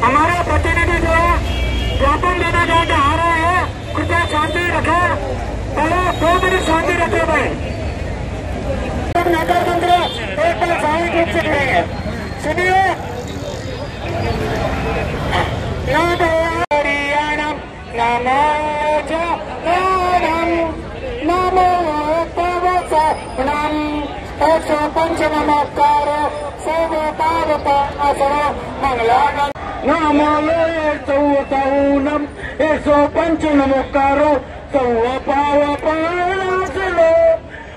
हमारा प्रतिनिधि जो ज्ञापन देने जाके आ रहे हैं, कृपया शांति रखें, पहले 2 मिनट शांति रखे भाई। नगर तंत्र एक बार स्वाभाविक रूप से करेंगे, सुनिए। नमो हरियाणम नमो जगन्नाथम नमो पवसनम 105 नमस्कार सर्वपावपासनो मंगलागम नमो चौवताऊनम 105 नमस्कारो सर्वपावपासनो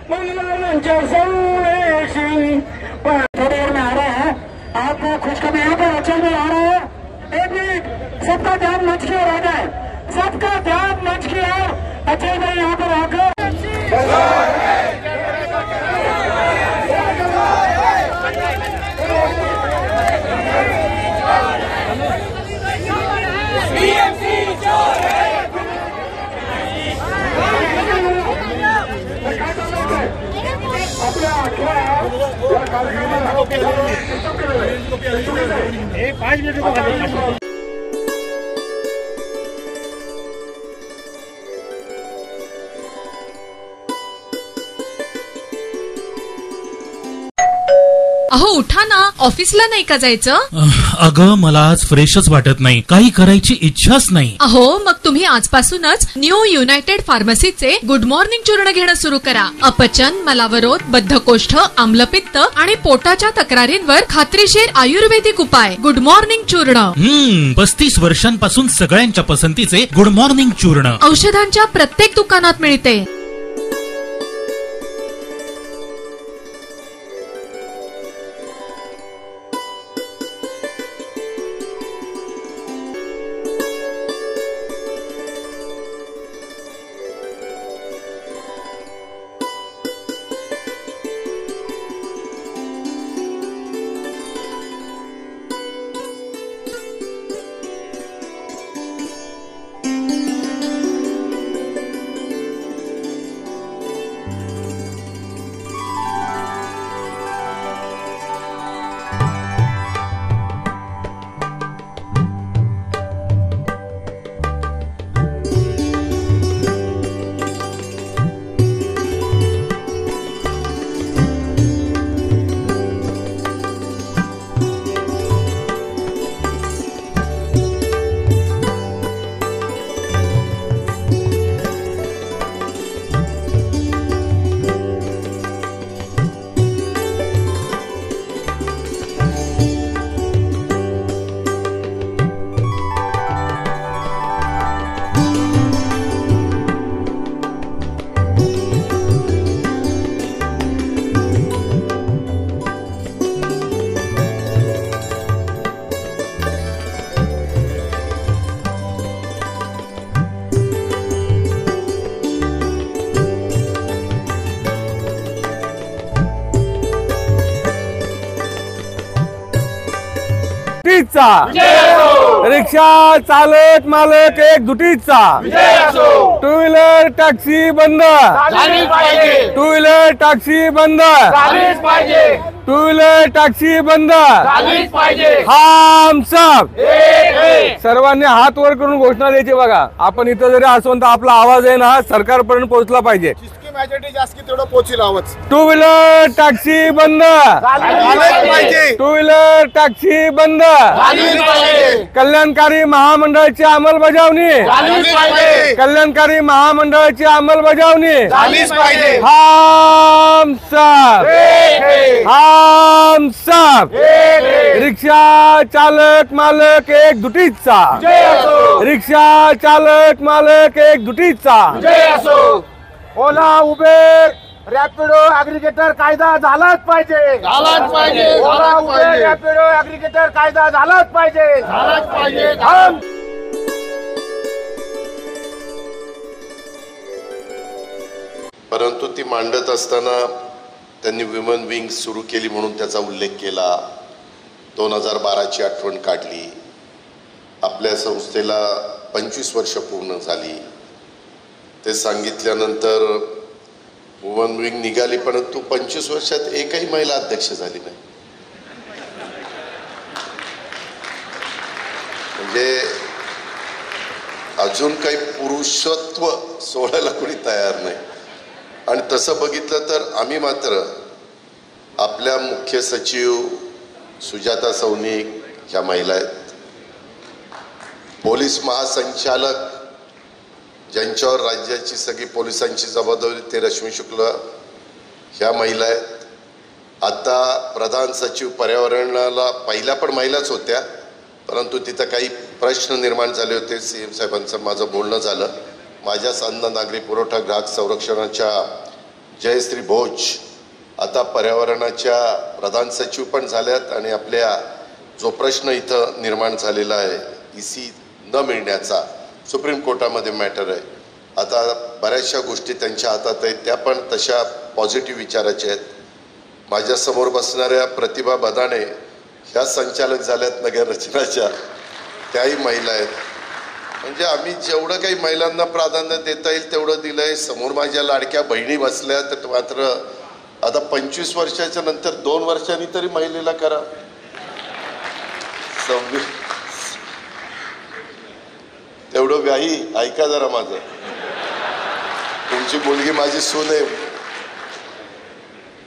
मंगलागंचा सर्वेशी। थोड़ी देर में आ रहे हैं, आपको खुशखबरी यहाँ पर अचल में आ रहा है। एक मिनट, सबका ध्यान मंच की ओर आ जाए, सबका ध्यान मंच की ओर। अचल में यहाँ पर आकर एक 5 मिनट को अहो उठा ना, ऑफिसला नाही का जायचं? अगं मला आज फ्रेशच वाटत नाही, काही करायची इच्छाच नाही. अहो मग तुम्ही आजपासूनच न्यू युनायटेड फार्मसीचे गुड मॉर्निंग चूर्ण घेणं सुरू करा. अपचन, मलावरोध, बद्धकोष्ठ, आम्लपित्त आणि पोटाच्या तक्रारींवर खात्रीशीर आयुर्वेदिक उपाय. गुड मॉर्निंग चूर्ण. 35 वर्षांपासून सगळ्यांच्या पसंतीचे गुड मॉर्निंग चूर्ण औषधांच्या प्रत्येक दुकानात मिळते. रिक्षा चालक मालक एक दुटीचा. टू व्हीलर टॅक्सी बंद. टू व्हीलर टॅक्सी बंद. टू व्हीलर टॅक्सी बंद. हम सब सर्वांनी हात वर करून घोषणा द्यायची बघा. आपण इथं जरी असो तर आपला आवाज आहे ना सरकारपर्यंत पोहोचला पाहिजे. मेजॉरिटी जास्त तेवढं पोहोचेल आवाज. टू व्हीलर टॅक्सी बंद. टू व्हीलर टॅक्सी बंद. कल्याणकारी महामंडळाची अंमलबजावणी. कल्याणकारी महामंडळाची अंमलबजावणी. हम सब. हम सब. रिक्षा चालक मालक एक दुटीचा. रिक्षा चालक मालक एक दुटीचा. ओला उबेर रॅपिडो ऍग्रिगेटर कायदा झालाच पाहिजे. ओला उबेर रॅपिडो ऍग्रिगेटर कायदा झालाच पाहिजे. परंतु ती मांडत असताना त्यांनी विमन विंग सुरू केली म्हणून त्याचा उल्लेख केला. 2012ची आठवण काढली. आपल्या संस्थेला 25 वर्ष पूर्ण झाली ते सांगितल्यानंतर वुमन विंग निघाली, परंतु 25 वर्षात एकही महिला अध्यक्ष झाली नाही. म्हणजे अजून काही पुरुषत्व सोडायला कोणी तयार नाही. आणि तसं बघितलं तर आम्ही मात्र आपल्या मुख्य सचिव सुजाता सौनिक ह्या महिला आहेत, पोलीस महासंचालक ज्यांच्यावर राज्याची सगळी पोलिसांची जबाबदारी ते रश्मी शुक्ला ह्या महिला आहेत. आता प्रधान सचिव पर्यावरणाला पहिल्या पण महिलाच होत्या, परंतु तिथं काही प्रश्न निर्माण झाले होते. CM साहेबांचं माझं बोलणं झालं. माझ्याच अन्न नागरी पुरवठा ग्राहक संरक्षणाच्या जयश्री भोज आता पर्यावरणाच्या प्रधान सचिव पण झाल्यात. आणि आपल्या जो प्रश्न इथं निर्माण झालेला आहे EC न मिळण्याचा, सुप्रीम कोर्टामध्ये मॅटर आहे. आता बऱ्याचशा गोष्टी त्यांच्या हातात आहेत, त्या पण तशा पॉझिटिव्ह विचाराच्या आहेत. माझ्यासमोर बसणाऱ्या प्रतिभा बदाणे ह्या संचालक झाल्यात नगर रचनाच्या, त्याही महिला आहेत. म्हणजे आम्ही जेवढं काही महिलांना प्राधान्य देता येईल तेवढं दिलं आहे. समोर माझ्या लाडक्या बहिणी बसल्या, तर मात्र आता 25 वर्षाच्या नंतर 2 वर्षांनी तरी महिलेला करा. तेवढं व्याही ऐका जरा माझं. तुमची मुलगी माझी सून आहे,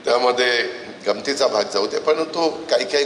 त्यामध्ये गमतीचा भाग जाऊ दे, परंतु काही काही